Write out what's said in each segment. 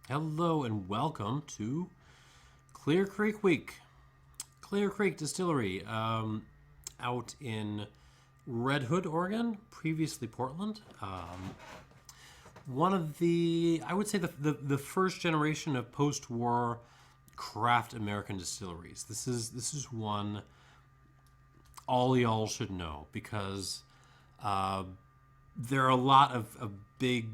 Hello and welcome to Clear Creek Week. Clear Creek Distillery out in Red Hood, Oregon, previously Portland. One of the, I would say the first generation of post-war craft American distilleries. This is one all y'all should know because there are a lot of big,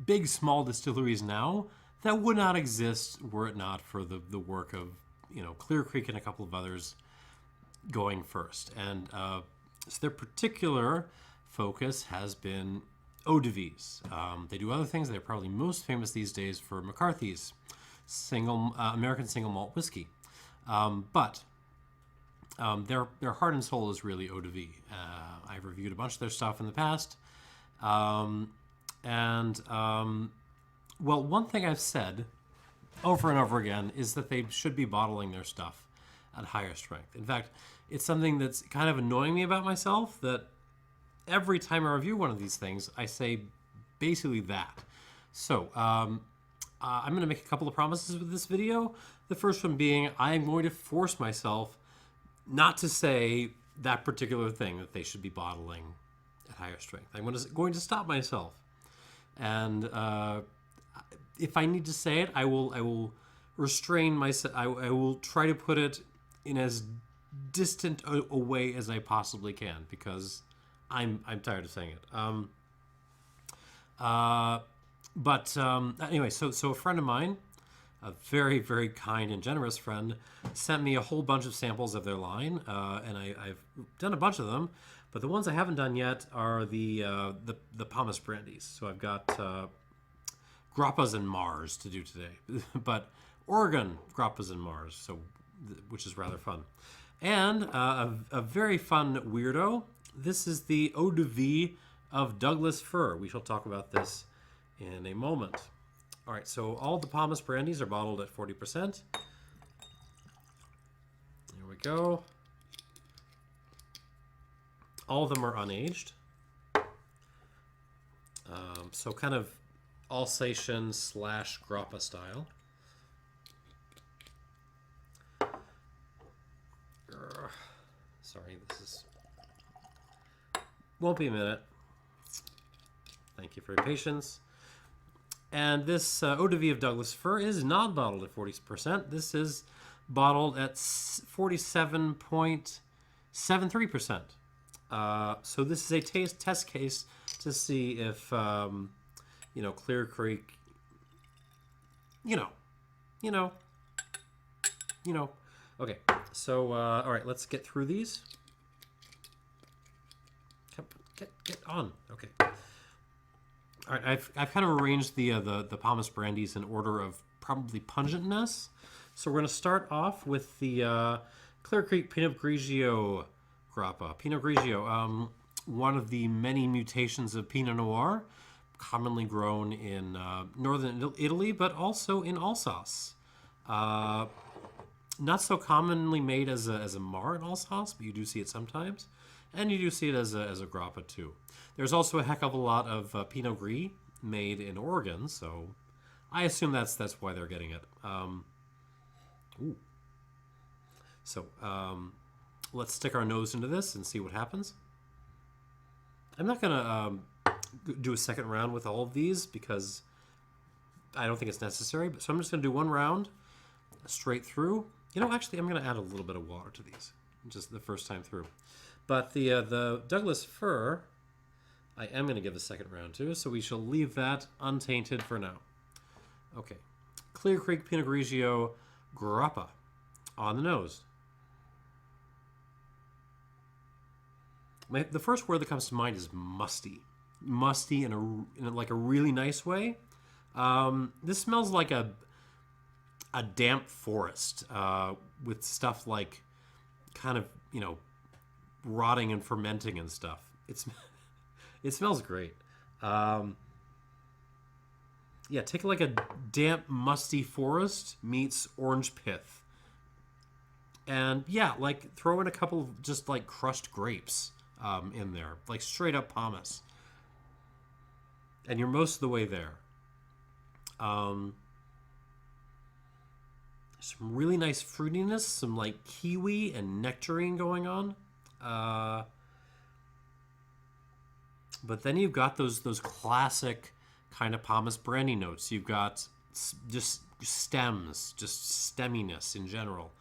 big small distilleries now that would not exist were it not for the work of Clear Creek and a couple of others going first. And so their particular focus has been EdVs. They do other things. They're probably most famous these days for McCarthy's American single malt whiskey, but their heart and soul is really EdV. I've reviewed a bunch of their stuff in the past. Well, one thing I've said over and over again is that they should be bottling their stuff at higher strength. In fact, it's something that's kind of annoying me about myself that every time I review one of these things, I say basically that. So, I'm going to make a couple of promises with this video. The first one being I am going to force myself not to say that particular thing that they should be bottling at higher strength. I'm going to stop myself. And if I need to say it, I will restrain myself. I will try to put it in as distant a way as I possibly can because I'm tired of saying it. Anyway, so a friend of mine, a very, very kind and generous friend, sent me a whole bunch of samples of their line, and I've done a bunch of them. But the ones I haven't done yet are the pomace brandies. So I've got grappas and Mars to do today, but Oregon grappas and Mars, which is rather fun. And a very fun weirdo. This is the EdV of Douglas Fir. We shall talk about this in a moment. All right, so all the pomace brandies are bottled at 40%. There we go. All of them are unaged. So kind of Alsatian / grappa style. Sorry, won't be a minute. Thank you for your patience. And this EdV of Douglas Fir is not bottled at 40%. This is bottled at 47.73%. So this is a test case to see if Clear Creek, Okay, so all right, let's get through these. Get on. Okay. All right, I've kind of arranged the pomace brandies in order of probably pungentness. So we're going to start off with the Clear Creek Pinot Grigio Grappa. Pinot Grigio, one of the many mutations of Pinot Noir, commonly grown in northern Italy, but also in Alsace. Not so commonly made as a Mar in Alsace, but you do see it sometimes. And you do see it as a grappa too. There's also a heck of a lot of Pinot Gris made in Oregon, so I assume that's why they're getting it. So let's stick our nose into this and see what happens. I'm not gonna do a second round with all of these because I don't think it's necessary. So I'm just gonna do one round straight through. Actually, I'm gonna add a little bit of water to these, just the first time through. But the Douglas Fir, I am going to give the second round to, so we shall leave that untainted for now. Okay, Clear Creek Pinot Grigio Grappa on the nose. The first word that comes to mind is musty. Musty in a really nice way. This smells like a damp forest with stuff like kind of, rotting and fermenting and stuff. It smells great. Take like a damp, musty forest meets orange pith. And like throw in a couple of just like crushed grapes in there, like straight up pomace. And you're most of the way there. Um, some really nice fruitiness, some like kiwi and nectarine going on. But then you've got those classic kind of pomace brandy notes. You've got just stems, just stemminess in general.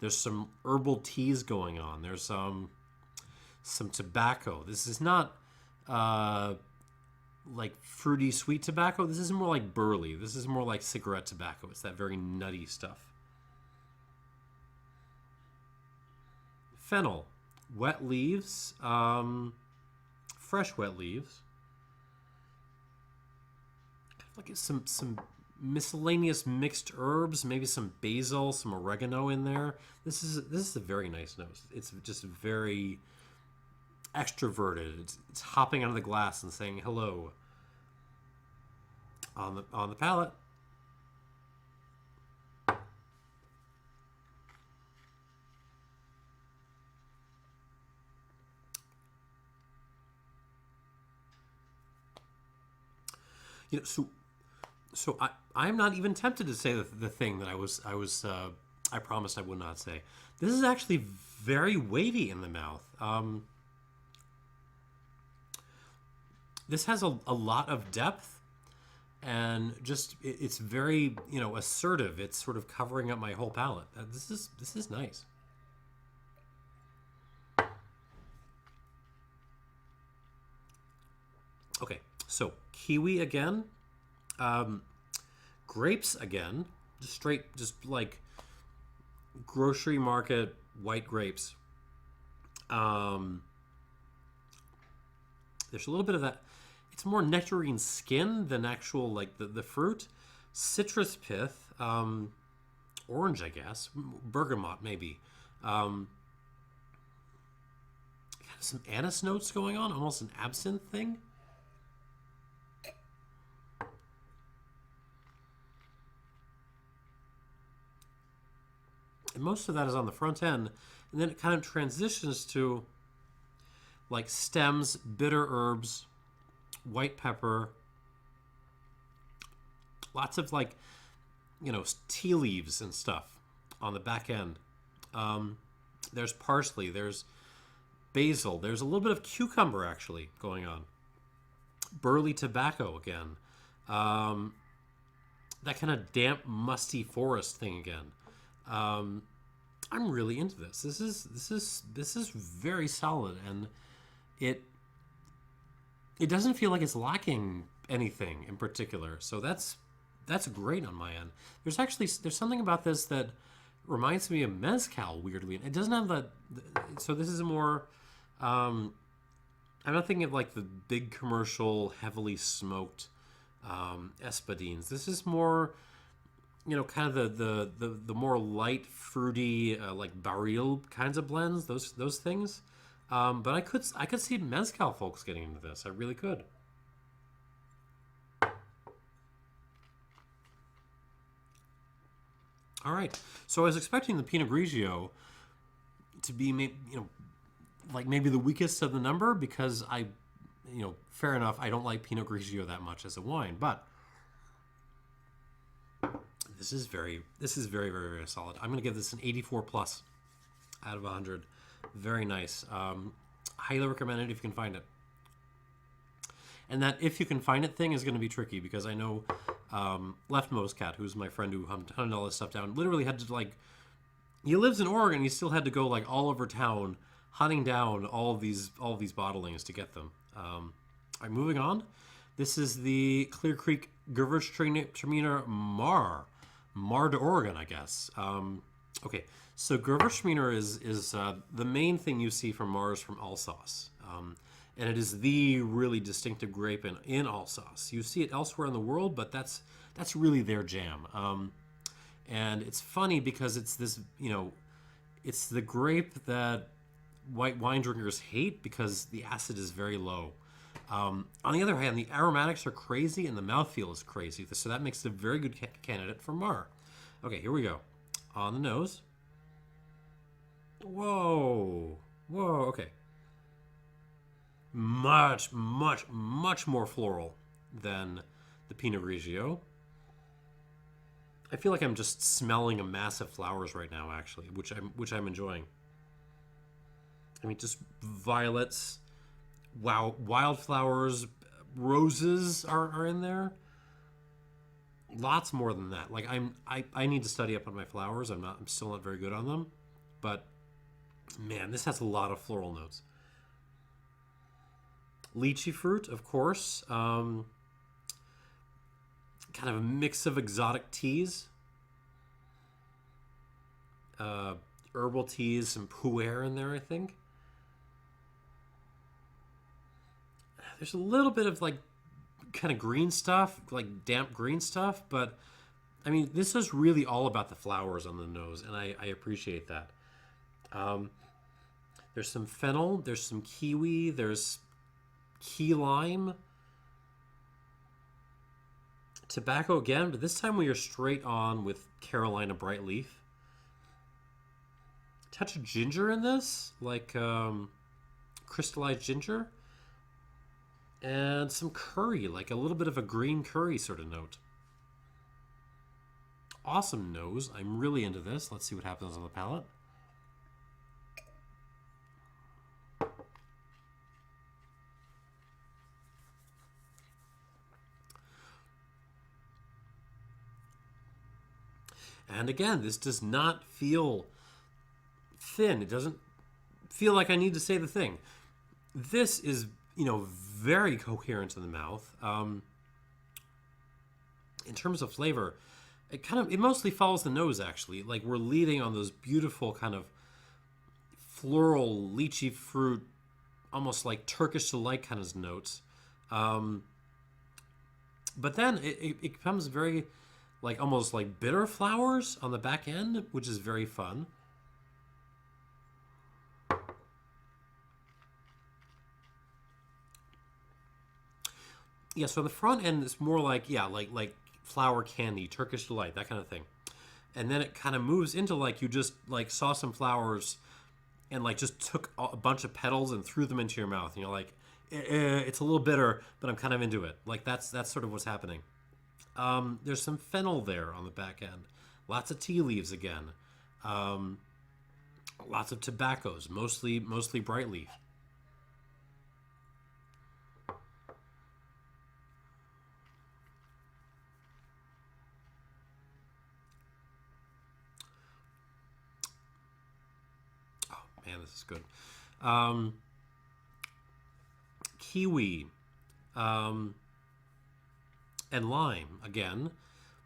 There's some herbal teas going on. There's some tobacco. This is not like fruity sweet tobacco. This is more like burley. This is more like cigarette tobacco. It's that very nutty stuff. Fennel, wet leaves, fresh wet leaves. Like some miscellaneous mixed herbs, maybe some basil, some oregano in there. This is a very nice nose. It's just very extroverted. It's hopping out of the glass and saying hello on the palate. You know, so I'm not even tempted to say the thing that I promised I would not say. This is actually very weighty in the mouth. This has a lot of depth, and just it's very assertive. It's sort of covering up my whole palate. This is nice. Okay, so kiwi again, grapes again, just like grocery market white grapes. There's a little bit of that. It's more nectarine skin than actual like the fruit. Citrus pith, orange I guess, bergamot maybe. Some anise notes going on, almost an absinthe thing. And most of that is on the front end, and then it kind of transitions to like stems, bitter herbs, white pepper, lots of like tea leaves and stuff on the back end. There's parsley, there's basil, there's a little bit of cucumber actually going on. Burley tobacco again, that kind of damp, musty forest thing again. I'm really into this. This is very solid, and it doesn't feel like it's lacking anything in particular. So that's great on my end. There's something about this that reminds me of mezcal weirdly. It doesn't have the so this is more. I'm not thinking of like the big commercial, heavily smoked espadines. This is more. Kind of the more light, fruity, like barril kinds of blends, those things. But I could see mezcal folks getting into this. I really could. All right. So I was expecting the Pinot Grigio to be like maybe the weakest of the number because fair enough, I don't like Pinot Grigio that much as a wine, but this is very, very, very solid. I'm going to give this an 84 plus out of 100. Very nice. Highly recommend it if you can find it. And that if you can find it thing is going to be tricky because I know Left Muscat, who's my friend who hunted all this stuff down, literally had to like, he lives in Oregon. He still had to go like all over town hunting down all of these bottlings to get them. All right, moving on. This is the Clear Creek Gewürztraminer Marc de Oregon, I guess. Okay, so Gewürztraminer is the main thing you see from Mars from Alsace, and it is the really distinctive grape in Alsace. You see it elsewhere in the world, but that's really their jam. And it's funny because it's this, it's the grape that white wine drinkers hate because the acid is very low. On the other hand, the aromatics are crazy and the mouthfeel is crazy. So that makes it a very good candidate for Mar. Okay, here we go. On the nose. Whoa. Okay. Much more floral than the Pinot Grigio. I feel like I'm just smelling a mass of flowers right now, actually, which I'm enjoying. I mean, just violets, wow, wildflowers, roses are in there. Lots more than that. Like I need to study up on my flowers. I'm still not very good on them, but man, this has a lot of floral notes. Lychee fruit, of course. Kind of a mix of exotic teas, herbal teas, some pu'er in there, I think. There's a little bit of like kind of green stuff, like damp green stuff, but I mean, this is really all about the flowers on the nose, and I appreciate that. There's some fennel, there's some kiwi, there's key lime, tobacco again, but this time we are straight on with Carolina bright leaf. Touch of ginger in this, like crystallized ginger, and some curry, like a little bit of a green curry sort of note. Awesome nose. I'm really into this. Let's see what happens on the palate. And again, this does not feel thin. It doesn't feel like I need to say the thing. This is, very coherent in the mouth. In terms of flavor, it mostly follows the nose, actually. Like, we're leading on those beautiful kind of floral lychee fruit, almost like Turkish delight kind of notes. But then it becomes very, like, almost like bitter flowers on the back end, which is very fun. Yeah, so the front end is more like, like flower candy, Turkish delight, that kind of thing. And then it kind of moves into like you just like saw some flowers and like just took a bunch of petals and threw them into your mouth. And you're like, it's a little bitter, but I'm kind of into it. Like that's sort of what's happening. There's some fennel there on the back end. Lots of tea leaves again. Lots of tobaccos, mostly bright leaf. Man, this is good. Kiwi and lime again,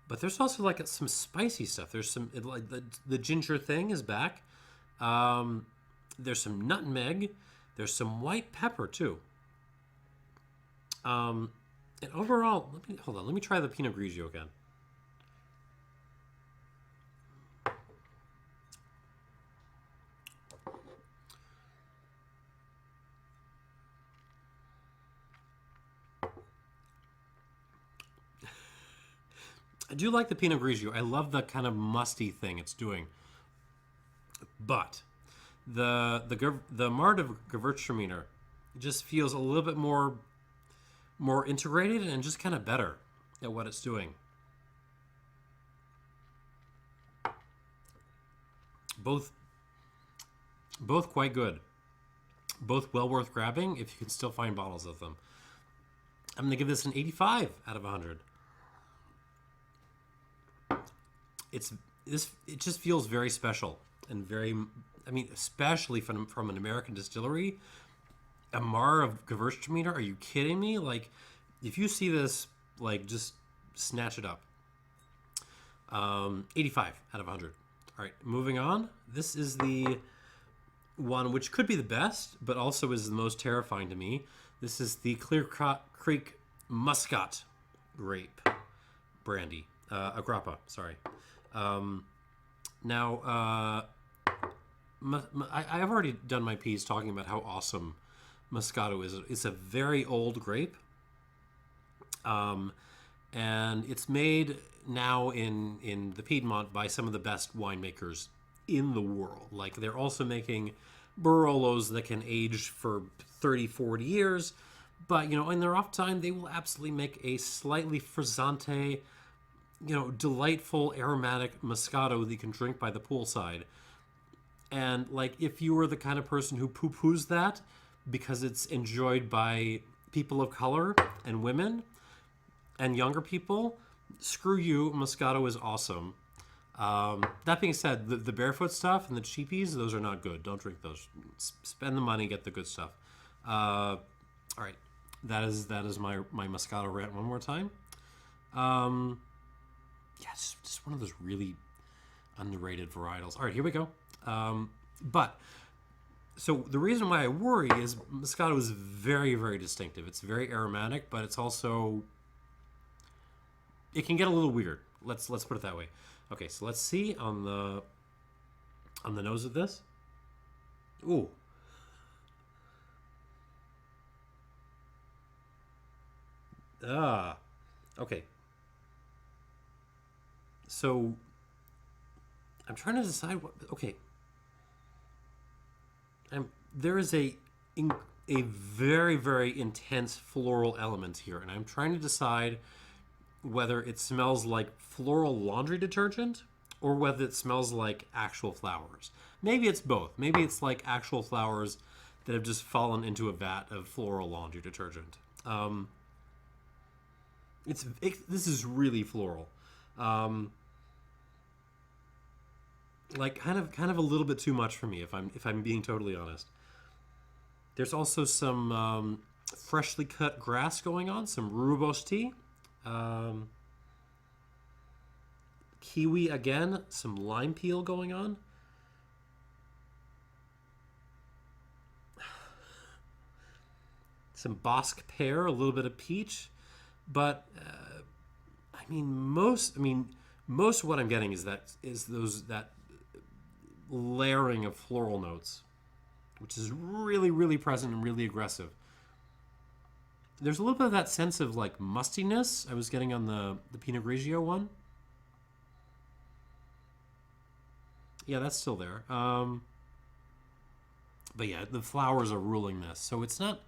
but there's also like some spicy stuff. There's some like the ginger thing is back. There's some nutmeg. There's some white pepper too. And overall, let me try the Pinot Grigio again. I do like the Pinot Grigio. I love the kind of musty thing it's doing. But the Marc de Gewürztraminer just feels a little bit more integrated and just kind of better at what it's doing. Both quite good. Both well worth grabbing if you can still find bottles of them. I'm going to give this an 85 out of 100. It just feels very special and very, I mean, especially from an American distillery. A Marc of Gewürztraminer, are you kidding me? Like, if you see this, like, just snatch it up. 85 out of 100. All right, moving on. This is the one which could be the best, but also is the most terrifying to me. This is the Creek Muscat grape brandy, a grappa, sorry. Now, I've already done my piece talking about how awesome Moscato is. It's a very old grape, and it's made now in the Piedmont by some of the best winemakers in the world. Like, they're also making Barolos that can age for 30, 40 years, but, in their off time, they will absolutely make a slightly frizzante, delightful aromatic Moscato that you can drink by the poolside. And like, if you were the kind of person who poo-poos that because it's enjoyed by people of color and women and younger people, screw you. Moscato is awesome. That being said, the barefoot stuff and the cheapies, those are not good. Don't drink those. Spend the money, get the good stuff. All right, that is my Moscato rant one more time. Yeah, just one of those really underrated varietals. All right, here we go. So the reason why I worry is Moscato is very, very distinctive. It's very aromatic, but it's also, it can get a little weird. Let's put it that way. Okay, so let's see on the nose of this. Ooh. Okay. So I'm trying to decide what. Okay. There is a very, very intense floral element here, and I'm trying to decide whether it smells like floral laundry detergent or whether it smells like actual flowers. Maybe it's both. Maybe it's like actual flowers that have just fallen into a vat of floral laundry detergent. This is really floral. Like kind of a little bit too much for me, if I'm being totally honest. There's also some freshly cut grass going on, some rooibos tea, kiwi again, some lime peel going on. Some Bosque pear, a little bit of peach, but most of what I'm getting is that layering of floral notes, which is really, really present and really aggressive. There's a little bit of that sense of like mustiness I was getting on the Pinot Grigio one. Yeah, that's still there. But yeah, the flowers are ruling this, so it's not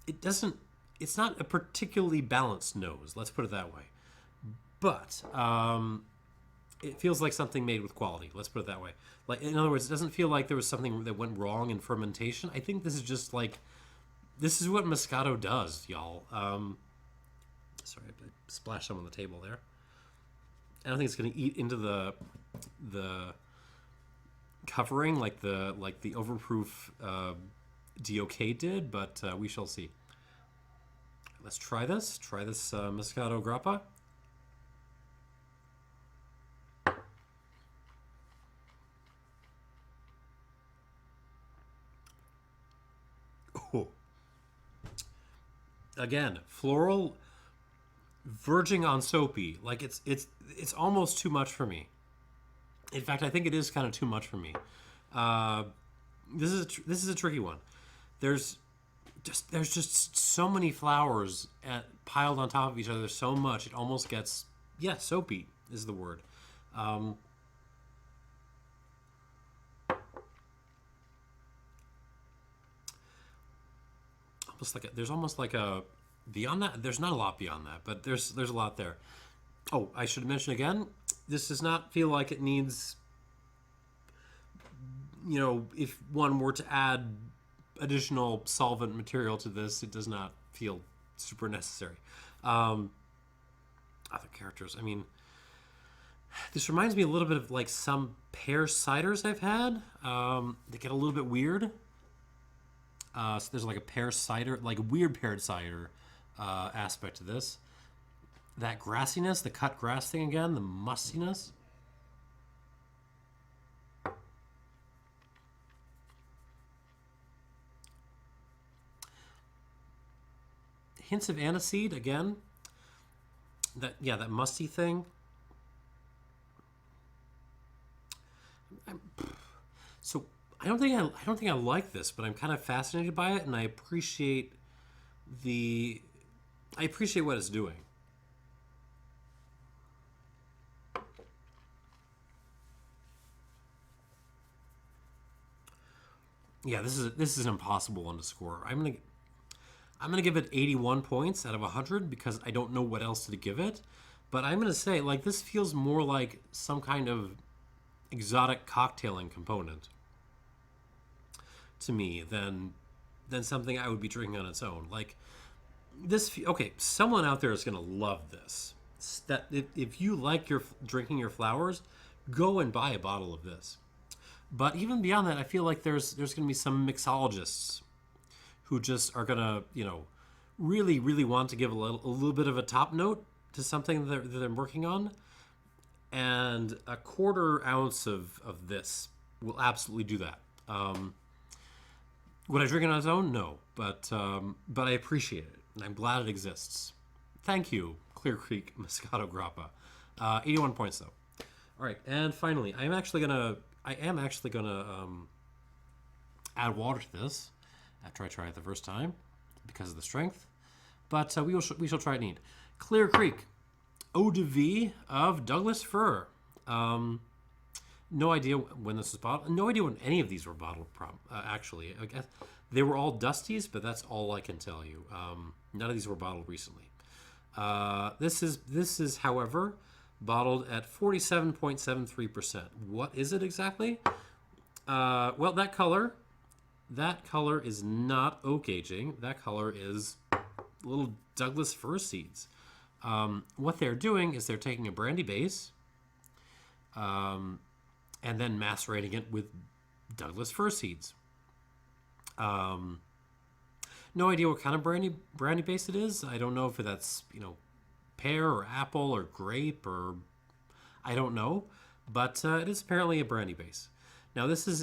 a particularly balanced nose. Let's put it that way. But it feels like something made with quality. Let's put it that way. Like, in other words, it doesn't feel like there was something that went wrong in fermentation. I think this is just like, this is what Moscato does, y'all. Sorry, I splashed some on the table there. I don't think it's going to eat into the covering like the overproof DOK did, but we shall see. Let's try this. Try this Moscato Grappa. Oh. Again, floral, verging on soapy. Like it's almost too much for me. In fact, I think it is kind of too much for me. This is a tricky one. There's just so many flowers piled on top of each other. So much it almost gets soapy is the word. There's almost like a beyond that. There's not a lot beyond that, but there's a lot there. Oh, I should mention again. This does not feel like it needs. If one were to add additional solvent material to this, it does not feel super necessary. Other characters. This reminds me a little bit of like some pear ciders I've had. They get a little bit weird. So there's like a pear cider, like a weird pear cider aspect to this. That grassiness, the cut grass thing again, the mustiness. Hints of aniseed again. That musty thing. So I don't think I like this, but I'm kind of fascinated by it, and I appreciate what it's doing. Yeah, this is an impossible one to score. I'm gonna give it 81 points out of 100 because I don't know what else to give it. But I'm going to say, like, this feels more like some kind of exotic cocktailing component to me than something I would be drinking on its own. Like, this, okay, someone out there is going to love this. That if you like your drinking your flowers, go and buy a bottle of this. But even beyond that, I feel like there's going to be some mixologists who just are going to, really, really want to give a little bit of a top note to something that they're working on. And a quarter ounce of this will absolutely do that. Would I drink it on its own? No. But I appreciate it. And I'm glad it exists. Thank you, Clear Creek Moscato Grappa. 81 points, though. All right, and finally, I am actually gonna add water to this after I try it the first time because of the strength. But we shall try it neat. Clear Creek, EdV of Douglas Fir. No idea when this was bottled. No idea when any of these were bottled. Actually, I guess they were all Dusties, but that's all I can tell you. None of these were bottled recently. This is, however, bottled at 47.73%. What is it exactly? Well, that color is not oak aging. That color is little Douglas Fir seeds. What they're doing is they're taking a brandy base, and then macerating it with Douglas Fir seeds. No idea what kind of brandy base it is. I don't know if that's pear or apple or grape or I don't know, but it is apparently a brandy base. Now this is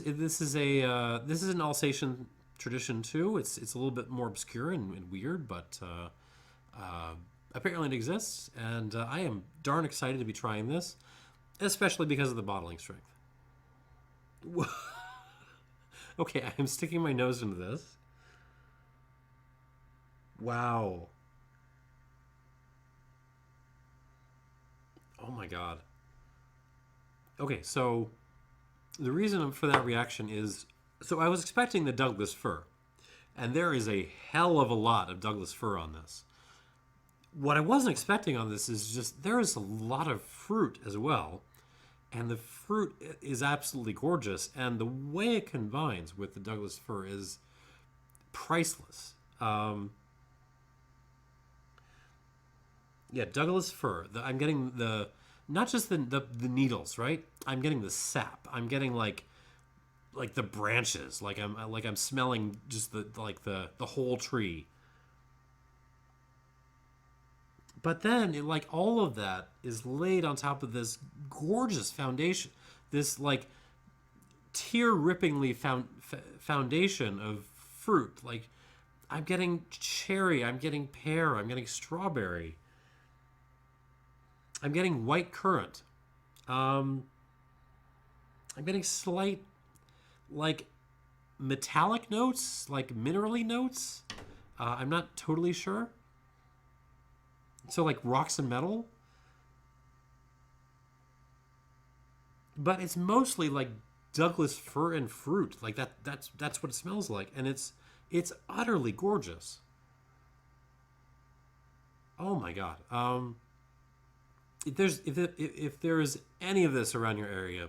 an Alsatian tradition too. It's a little bit more obscure and weird, but apparently it exists, and I am darn excited to be trying this, especially because of the bottling strength. Okay, I am sticking my nose into this. Wow. Oh my God. Okay, so the reason for that reaction is, so I was expecting the Douglas Fir, and there is a hell of a lot of Douglas Fir on this. What I wasn't expecting on this is just there is a lot of fruit as well, and the fruit is absolutely gorgeous, and the way it combines with the Douglas Fir is priceless. Yeah, Douglas Fir. I'm getting not just the needles, right? I'm getting the sap. I'm getting like the branches. Like I'm smelling just the whole tree. But then all of that is laid on top of this gorgeous foundation. This tear-rippingly foundation of fruit. Like I'm getting cherry. I'm getting pear. I'm getting strawberry. I'm getting white currant. I'm getting slight, metallic notes, minerally notes. I'm not totally sure. So rocks and metal. But it's mostly Douglas Fir and fruit. That's what it smells like, and it's utterly gorgeous. Oh my God. If there is any of this around your area,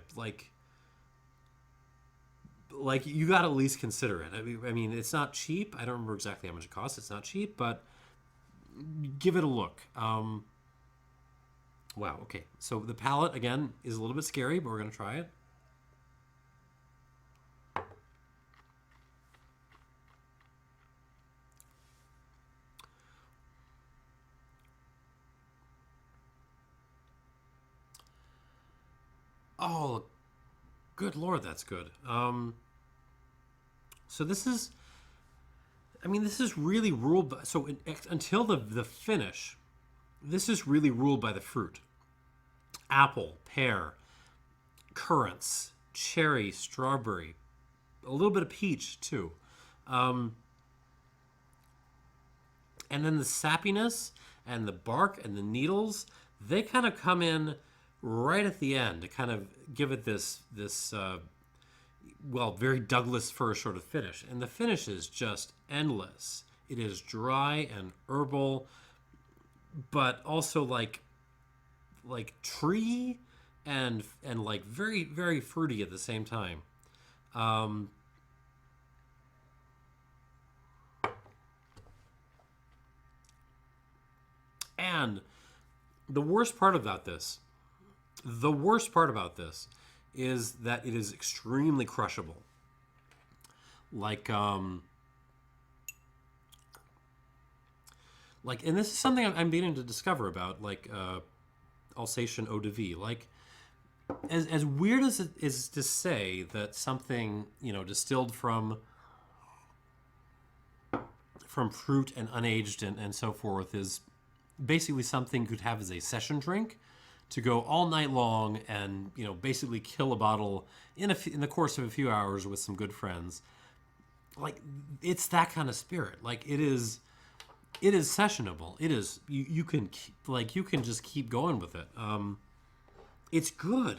you got to at least consider it. I mean, it's not cheap. I don't remember exactly how much it costs. It's not cheap, but give it a look. Wow. Okay. So the palate again is a little bit scary, but we're gonna try it. Oh, good Lord, that's good. So this is really ruled by, until the finish, this is really ruled by the fruit. Apple, pear, currants, cherry, strawberry, a little bit of peach too. And then the sappiness and the bark and the needles, they kind of come in right at the end to kind of give it this very Douglas Fir sort of finish. And the finish is just endless. It is dry and herbal, but also like tree and like very, very fruity at the same time. Um, and the worst part about this, the worst part about this is that it is extremely crushable. Like, and this is something I'm beginning to discover about, like, Alsatian eau de vie. Like, as weird as it is to say that something, distilled from fruit and unaged and so forth is basically something you could have as a session drink to go all night long and, basically kill a bottle in the course of a few hours with some good friends. Like, it's that kind of spirit. Like, it is sessionable. It is, you can just keep going with it. It's good.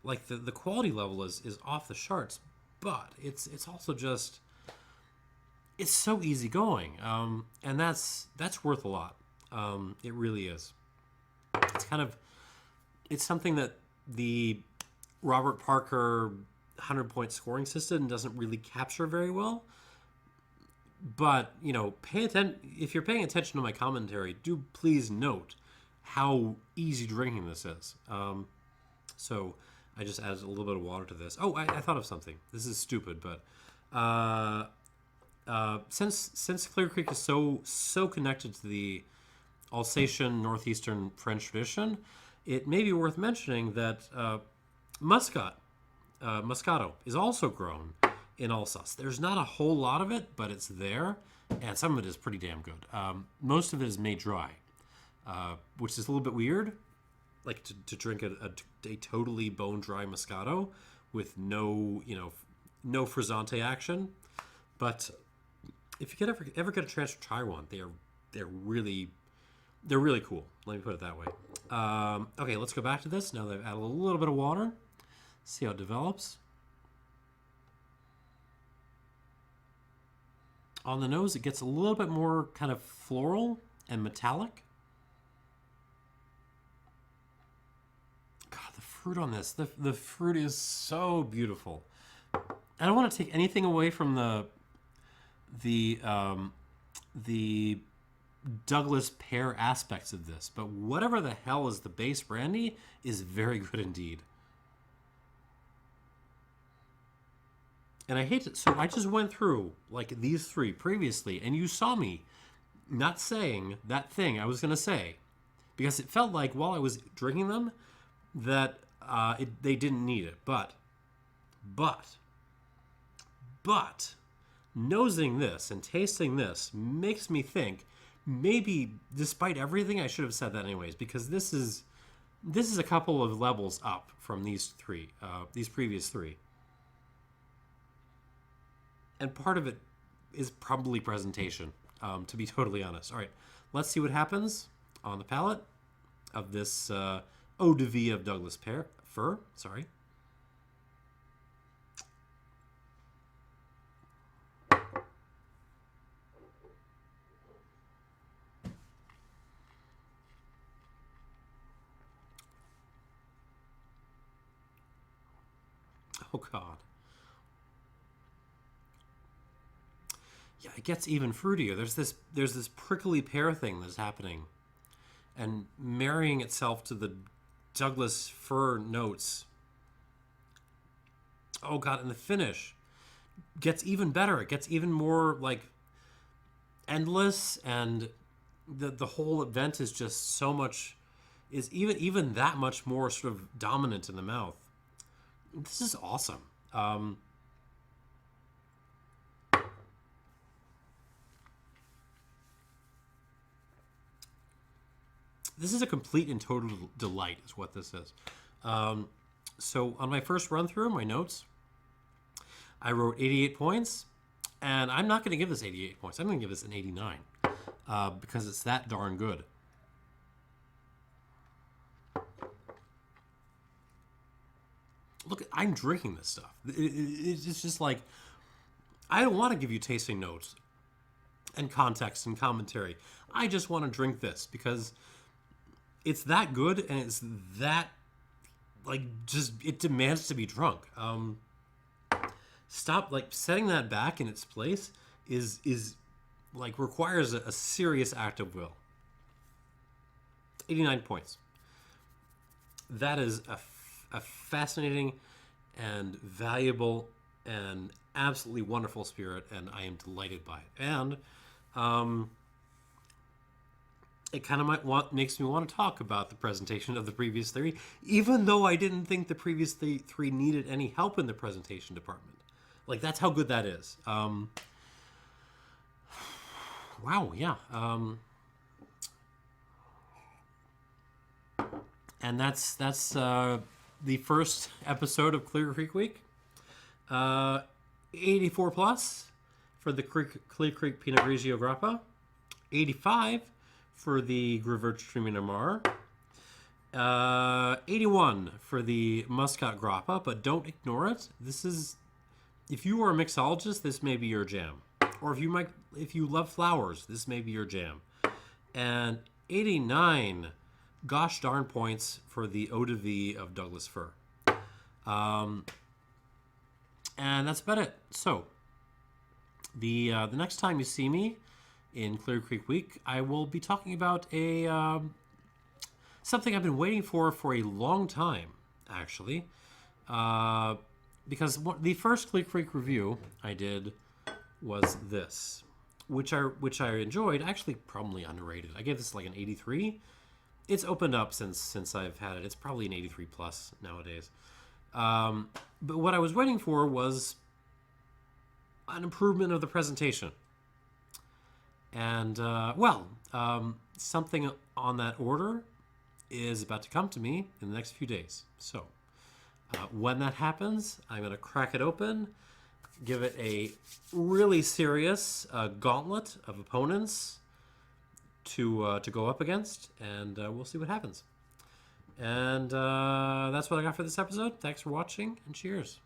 Like, the quality level is off the charts, but it's also just, it's so easygoing. And that's worth a lot. It really is. It's something that the Robert Parker 100-point scoring system doesn't really capture very well. But, pay attention. If you're paying attention to my commentary, do please note how easy drinking this is. So I just added a little bit of water to this. Oh, I thought of something. This is stupid, but since Clear Creek is so connected to the Alsatian northeastern French tradition, it may be worth mentioning that Muscat, Moscato, is also grown in Alsace. There's not a whole lot of it, but it's there, and some of it is pretty damn good. Most of it is made dry, which is a little bit weird, like to drink a totally bone-dry Moscato with no frizzante action. But if you ever get a chance to try one, they're really cool. Let me put it that way. Okay, let's go back to this now that I've added a little bit of water. See how it develops. On the nose, it gets a little bit more kind of floral and metallic. God, the fruit on this, the fruit is so beautiful. I don't want to take anything away from the Douglas pear aspects of this, but whatever the hell is the base brandy is very good indeed. And I hate it. So I just went through like these three previously, and you saw me not saying that thing I was going to say because it felt like while I was drinking them that they didn't need it. But nosing this and tasting this makes me think maybe despite everything I should have said that anyways, because this is a couple of levels up from these previous three. And part of it is probably presentation, to be totally honest. All right, let's see what happens on the palate of this eau de vie of Douglas Fir. Sorry. Oh, God. Yeah, it gets even fruitier. There's this prickly pear thing that's happening and marrying itself to the Douglas Fir notes. Oh, God, and the finish gets even better. It gets even more, like, endless, and the whole event is just so much, is even that much more sort of dominant in the mouth. This is awesome. This is a complete and total delight is what this is. So on my first run through my notes, I wrote 88 points, and I'm not going to give this 88 points. I'm going to give this an 89 because it's that darn good. Look, I'm drinking this stuff. It's just like, I don't want to give you tasting notes and context and commentary. I just want to drink this because it's that good, and it's that, like, just, it demands to be drunk. Stop, like, setting that back in its place is like, requires a serious act of will. 89 points. That is a fascinating and valuable and absolutely wonderful spirit, and I am delighted by it. And it kind of makes me want to talk about the presentation of the previous three, even though I didn't think the previous three needed any help in the presentation department. Like, that's how good that is. Wow, yeah. And that's the first episode of Clear Creek Week. 84 plus for the Clear Creek Pinot Grigio Grappa. 85 for the Gewürztraminer Marc. 81 for the Muscat Grappa, but don't ignore it. This is, if you are a mixologist, this may be your jam. Or if you love flowers, this may be your jam. And 89, gosh darn, points for the EdV of Douglas Fir. And that's about it. So, the next time you see me in Clear Creek Week, I will be talking about something I've been waiting for a long time, actually. Because the first Clear Creek review I did was this, which I enjoyed. Actually, probably underrated. I gave this like an 83. It's opened up since I've had it. It's probably an 83 plus nowadays. But what I was waiting for was an improvement of the presentation. And, something on that order is about to come to me in the next few days. So, when that happens, I'm going to crack it open, give it a really serious gauntlet of opponents to go up against, and we'll see what happens. And that's what I got for this episode. Thanks for watching, and cheers.